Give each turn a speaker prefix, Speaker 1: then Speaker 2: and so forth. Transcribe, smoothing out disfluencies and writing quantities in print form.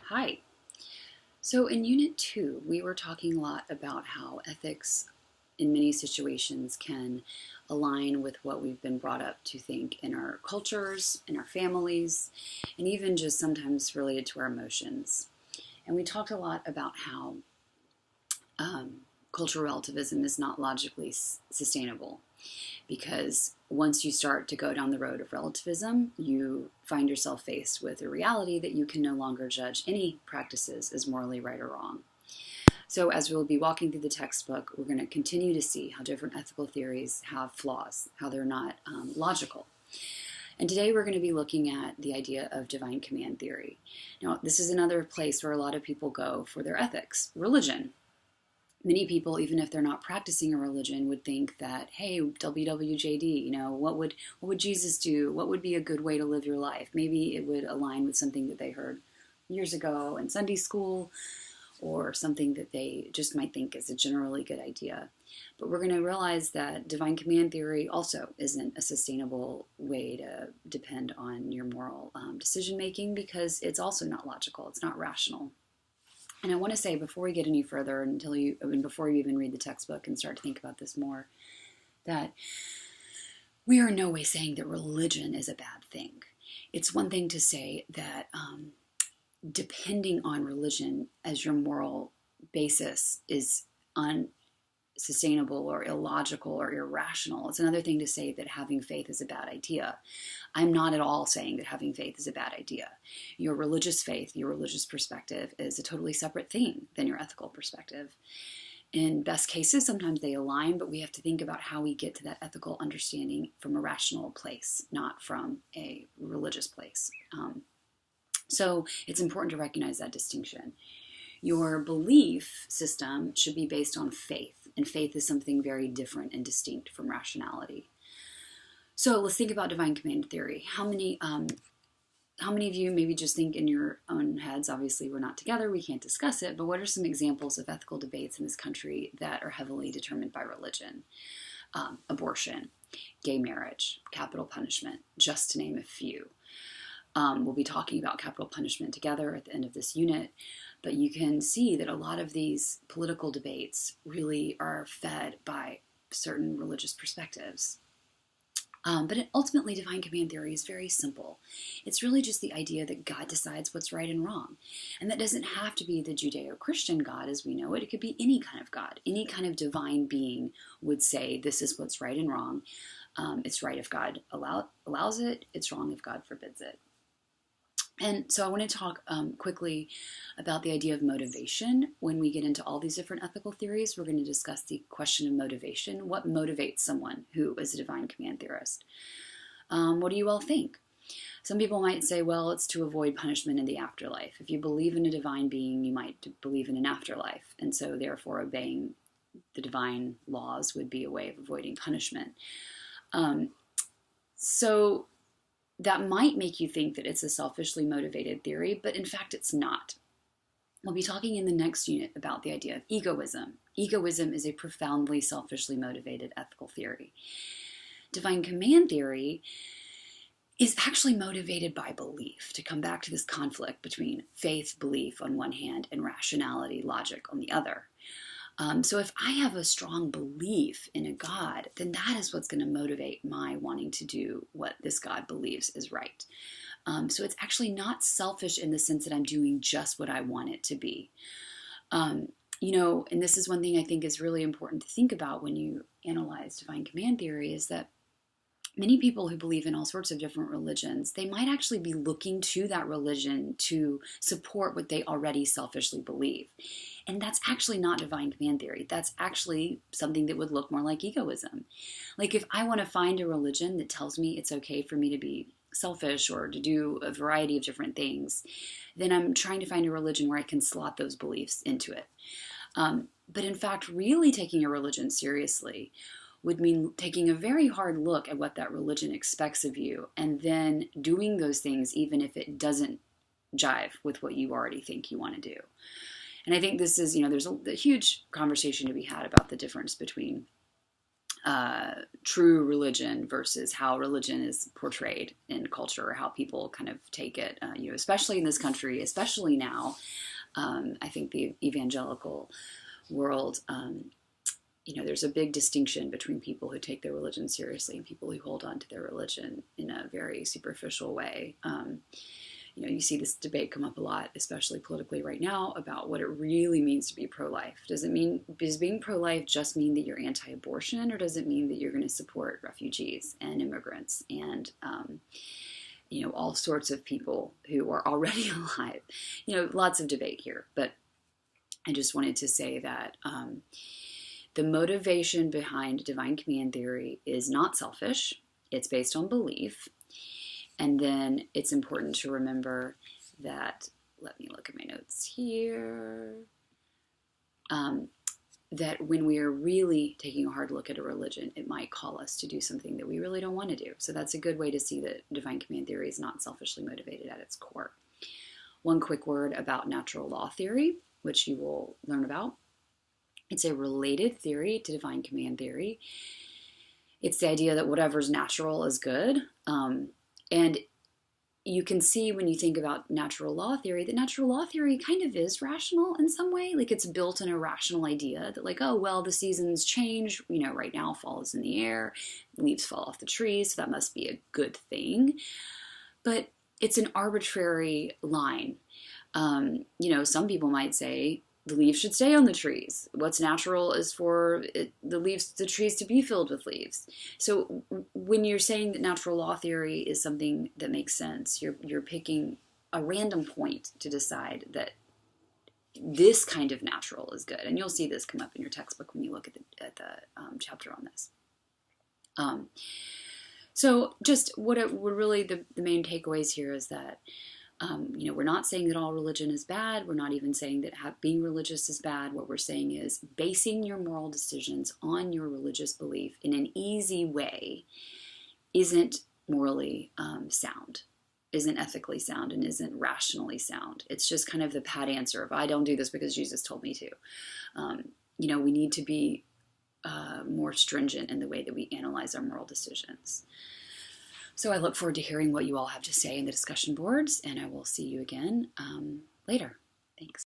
Speaker 1: Hi. So in Unit 2, we were talking a lot about how ethics in many situations can align with what we've been brought up to think in our cultures, in our families, and even just sometimes related to our emotions. And we talked a lot about how cultural relativism is not logically sustainable, because once you start to go down the road of relativism, you find yourself faced with a reality that you can no longer judge any practices as morally right or wrong. So as we'll be walking through the textbook, we're going to continue to see how different ethical theories have flaws, how they're not logical. And today we're going to be looking at the idea of divine command theory. Now, this is another place where a lot of people go for their ethics. Religion. Many people, even if they're not practicing a religion, would think that, hey, WWJD, what would Jesus do? What would be a good way to live your life? Maybe it would align with something that they heard years ago in Sunday school, or something that they just might think is a generally good idea. But we're going to realize that divine command theory also isn't a sustainable way to depend on your moral decision making, because it's also not logical. It's not rational. And I want to say, before we get any further, before you even read the textbook and start to think about this more, that we are in no way saying that religion is a bad thing. It's one thing to say that depending on religion as your moral basis is unsustainable or illogical or irrational. It's another thing to say that having faith is a bad idea. I'm not at all saying that having faith is a bad idea. Your religious faith, your religious perspective is a totally separate thing than your ethical perspective. In best cases, sometimes they align, but we have to think about how we get to that ethical understanding from a rational place, not from a religious place. So it's important to recognize that distinction. Your belief system should be based on faith, and faith is something very different and distinct from rationality. So let's think about divine command theory. How many of you maybe just think in your own heads? Obviously, we're not together, we can't discuss it, but what are some examples of ethical debates in this country that are heavily determined by religion? Abortion, gay marriage, capital punishment, just to name a few. We'll be talking about capital punishment together at the end of this unit, but you can see that a lot of these political debates really are fed by certain religious perspectives. But ultimately, divine command theory is very simple. It's really just the idea that God decides what's right and wrong. And that doesn't have to be the Judeo-Christian God as we know it. It could be any kind of God. Any kind of divine being would say this is what's right and wrong. It's right if God allows it. It's wrong if God forbids it. And so I want to talk quickly about the idea of motivation. When we get into all these different ethical theories, we're going to discuss the question of motivation. What motivates someone who is a divine command theorist? What do you all think? Some people might say, well, it's to avoid punishment in the afterlife. If you believe in a divine being, you might believe in an afterlife. And so therefore obeying the divine laws would be a way of avoiding punishment. So that might make you think that it's a selfishly motivated theory, but in fact it's not. We'll be talking in the next unit about the idea of egoism. Egoism is a profoundly selfishly motivated ethical theory. Divine command theory is actually motivated by belief, to come back to this conflict between faith, belief on one hand, and rationality, logic on the other. So if I have a strong belief in a God, then that is what's going to motivate my wanting to do what this God believes is right. So it's actually not selfish in the sense that I'm doing just what I want it to be. And this is one thing I think is really important to think about when you analyze divine command theory, is that many people who believe in all sorts of different religions, they might actually be looking to that religion to support what they already selfishly believe. And that's actually not divine command theory. That's actually something that would look more like egoism. Like if I want to find a religion that tells me it's okay for me to be selfish or to do a variety of different things, then I'm trying to find a religion where I can slot those beliefs into it. But in fact, really taking a religion seriously would mean taking a very hard look at what that religion expects of you and then doing those things even if it doesn't jive with what you already think you want to do. And I think this is, there's a huge conversation to be had about the difference between true religion versus how religion is portrayed in culture, or how people kind of take it, especially in this country, especially now. I think the evangelical world, there's a big distinction between people who take their religion seriously and people who hold on to their religion in a very superficial way. You see this debate come up a lot, especially politically right now, about what it really means to be pro-life. Does being pro-life just mean that you're anti-abortion, or does it mean that you're going to support refugees and immigrants and, all sorts of people who are already alive? Lots of debate here, but I just wanted to say that the motivation behind divine command theory is not selfish. It's based on belief. And then it's important to remember that, let me look at my notes here, that when we are really taking a hard look at a religion, it might call us to do something that we really don't want to do. So that's a good way to see that divine command theory is not selfishly motivated at its core. One quick word about natural law theory, which you will learn about. It's a related theory to divine command theory. It's the idea that whatever's natural is good. And you can see when you think about natural law theory that natural law theory kind of is rational in some way. Like, it's built in a rational idea that, like, oh, well, the seasons change. Right now fall is in the air, leaves fall off the trees, so that must be a good thing. But it's an arbitrary line. Some people might say the leaves should stay on the trees. What's natural is for the trees to be filled with leaves. So when you're saying that natural law theory is something that makes sense, you're picking a random point to decide that this kind of natural is good. And you'll see this come up in your textbook when you look at the chapter on this. So just what really the main takeaways here is that we're not saying that all religion is bad. We're not even saying that being religious is bad. What we're saying is basing your moral decisions on your religious belief in an easy way isn't morally sound, isn't ethically sound, and isn't rationally sound. It's just kind of the pat answer of, I don't do this because Jesus told me to. We need to be more stringent in the way that we analyze our moral decisions. So I look forward to hearing what you all have to say in the discussion boards, and I will see you again later. Thanks.